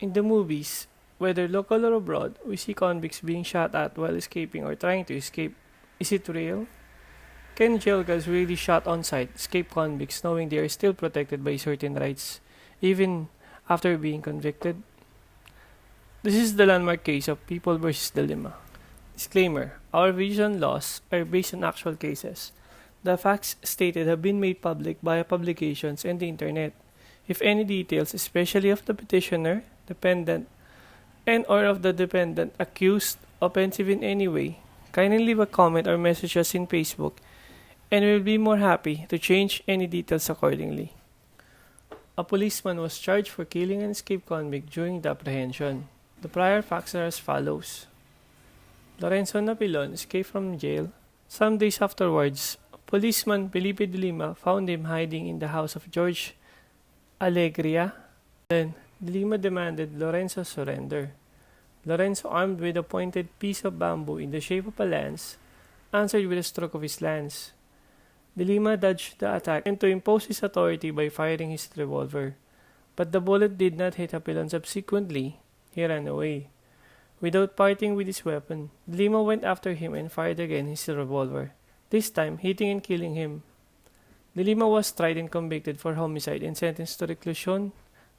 In the movies, whether local or abroad, we see convicts being shot at while escaping or trying to escape. Is it real? Can jail guards really shot on sight escape convicts knowing they are still protected by certain rights, even after being convicted? This is the landmark case of People vs. Delima. Disclaimer: our vision laws are based on actual cases. The facts stated have been made public via publications and the internet. If any details, especially of the petitioner, dependent, and or of the dependent accused, offensive in any way, kindly leave a comment or message us in Facebook, and we'll be more happy to change any details accordingly. A policeman was charged for killing an escaped convict during the apprehension. The prior facts are as follows. Lorenzo Napilon escaped from jail. Some days afterwards, policeman Felipe Delima found him hiding in the house of George Alegria. Then, Delima demanded Lorenzo surrender. Lorenzo, armed with a pointed piece of bamboo in the shape of a lance, answered with a stroke of his lance. Delima dodged the attack and to impose his authority by firing his revolver. But the bullet did not hit Apilon. Subsequently, he ran away. Without parting with his weapon, Delima went after him and fired again his revolver, this time hitting and killing him. Delima was tried and convicted for homicide and sentenced to reclusion,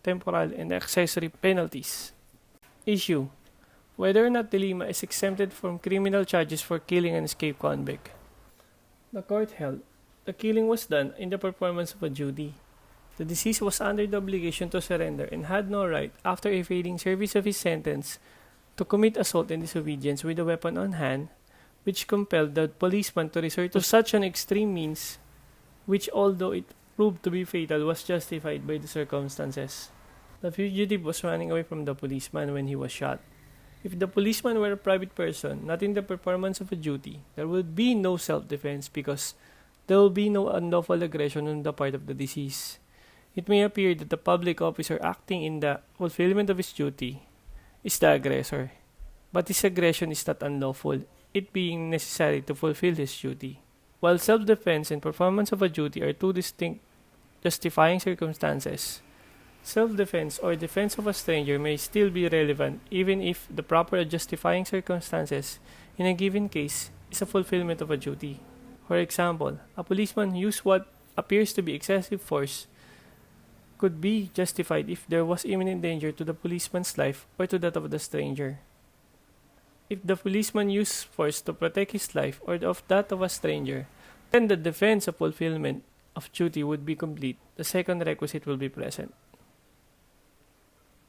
temporal, and accessory penalties. Issue: whether or not Delima is exempted from criminal charges for killing an escaped convict. The court held the killing was done in the performance of a duty. The deceased was under the obligation to surrender and had no right, after evading service of his sentence, to commit assault and disobedience with a weapon on hand, which compelled the policeman to resort to such an extreme means, which, although it proved to be fatal, was justified by the circumstances. The fugitive was running away from the policeman when he was shot. If the policeman were a private person, not in the performance of a duty, there would be no self-defense because there will be no unlawful aggression on the part of the deceased. It may appear that the public officer acting in the fulfillment of his duty is the aggressor, but his aggression is not unlawful, it being necessary to fulfill his duty. While self-defense and performance of a duty are two distinct justifying circumstances, self-defense or defense of a stranger may still be relevant even if the proper justifying circumstances in a given case is a fulfillment of a duty. For example, a policeman used what appears to be excessive force could be justified if there was imminent danger to the policeman's life or to that of the stranger. If the policeman used force to protect his life or of that of a stranger, then the defense of fulfillment of duty would be complete. The second requisite will be present.